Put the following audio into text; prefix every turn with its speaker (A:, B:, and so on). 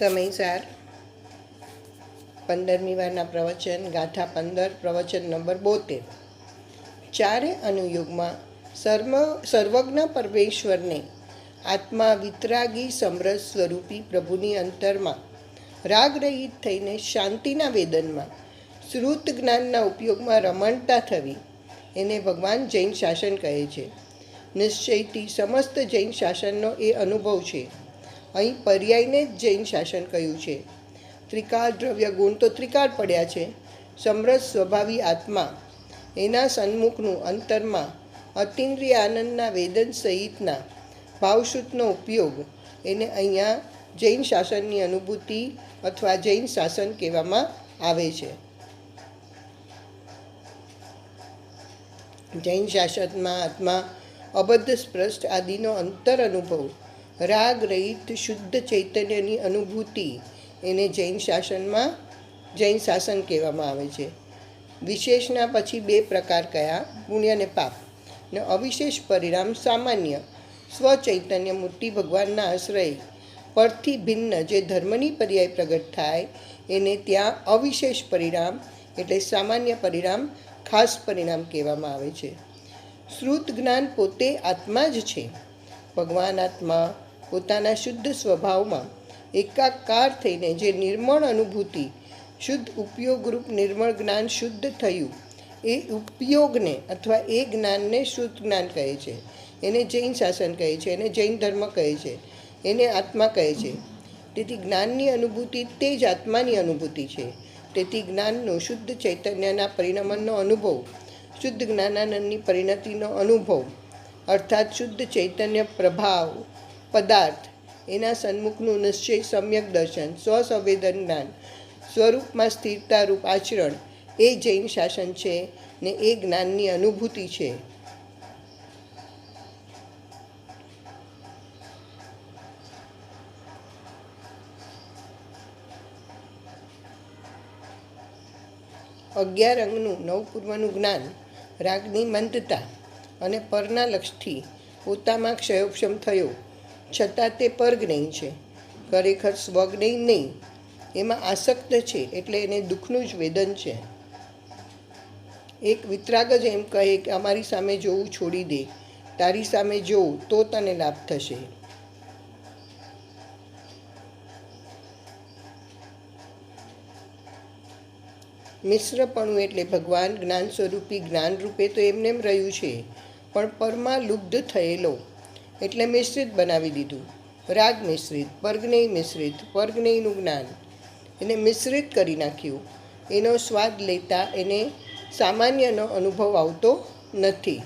A: સમયસાર 15મી વારના પ્રવચન ગાથા 15 પ્રવચન નંબર 72। ચારે અનુયુગમાં સર્વજ્ઞ પરમેશ્વરને આત્મા વિતરાગી સમરસ સ્વરૂપી પ્રભુની અંતરમાં રાગરહિત થઈને શાંતિના વેદનમાં શ્રુત જ્ઞાનના ઉપયોગમાં રમણતા થવી એને ભગવાન જૈન શાસન કહે છે। નિશ્ચયથી સમસ્ત જૈન શાસનનો એ અનુભવ છે। અહીં પર્યાયને જ જૈન શાસન કહ્યું છે। ત્રિકાળ દ્રવ્ય ગુણ તો ત્રિકાળ પડ્યા છે। સમરસ સ્વભાવી આત્મા એના સન્મુખનું અંતરમાં અતિન્દ્રિય આનંદના વેદન સહિતના ભાવશ્રુતનો ઉપયોગ એને અહીંયા જૈન શાસનની અનુભૂતિ અથવા જૈન શાસન કહેવામાં આવે છે। જૈન શાસનમાં આત્મા અબદ્ધ સ્પષ્ટ આદિનો અંતર અનુભવ રાગ રહિત શુદ્ધ ચૈતન્યની અનુભૂતિ એને જૈન શાસન કહેવામાં આવે છે। વિશેષના પછી બે પ્રકાર કયા, પુણ્ય અને પાપ, ને અવિશેષ પરિણામ સામાન્ય સ્વચૈતન્ય મૂર્તિ ભગવાનના આશ્રય પરથી ભિન્ન જે ધર્મની પર્યાય પ્રગટ થાય એને ત્યાં અવિશેષ પરિણામ એટલે સામાન્ય પરિણામ ખાસ પરિણામ કહેવામાં આવે છે। શ્રુત જ્ઞાન પોતે આત્મા જ છે। ભગવાન આત્મા પોતાના શુદ્ધ સ્વભાવમાં એકાકાર થઈને જે નિર્મળ અનુભૂતિ શુદ્ધ ઉપયોગરૂપ નિર્મળ જ્ઞાન શુદ્ધ થયું એ ઉપયોગને અથવા એ જ્ઞાનને શુદ્ધ જ્ઞાન કહે છે। એને જૈન શાસન કહે છે, એને જૈન ધર્મ કહે છે, એને આત્મા કહે છે। તેથી જ્ઞાનની અનુભૂતિ તે જ આત્માની અનુભૂતિ છે। તેથી જ્ઞાનનો શુદ્ધ ચૈતન્યના પરિણમનનો અનુભવ, શુદ્ધ જ્ઞાનાનંદની પરિણતિનો અનુભવ અર્થાત શુદ્ધ ચૈતન્ય પ્રભાવ પદાર્થ એના સન્મુખનું નિશ્ચય સમ્યક દર્શન સ્વસંવેદન જ્ઞાન સ્વરૂપમાં સ્થિરતારૂપ આચરણ એ જૈન શાસન છે ને એ જ્ઞાનની અનુભૂતિ છે। અગિયાર અંગનું નવપૂર્વનું જ્ઞાન રાગની મંદતા અને પરના લક્ષથી પોતામાં ક્ષયોક્ષમ થયો છતાં તે પરજ્ઞેય છે, ખરેખર સ્વજ્ઞેય નહીં, એમાં આસક્ત છે એટલે એને દુઃખનું જ વેદન છે। એક વિતરાગ જ એમ કહે કે અમારી સામે જોવું છોડી દે, તારી સામે જોવું તો તને લાભ થશે। મિશ્રપણું એટલે ભગવાન જ્ઞાન સ્વરૂપી જ્ઞાન રૂપે તો એમને એમ રહ્યું છે, પણ પરમાં લુબ્ધ થયેલો એટલે મિશ્રિત બનાવી દીધું। રાગ મિશ્રિત, પરજ્ઞેય મિશ્રિત, પરજ્ઞેયનું જ્ઞાન એને મિશ્રિત કરી નાખ્યું। એનો સ્વાદ લેતા એને સામાન્યનો અનુભવ આવતો નથી।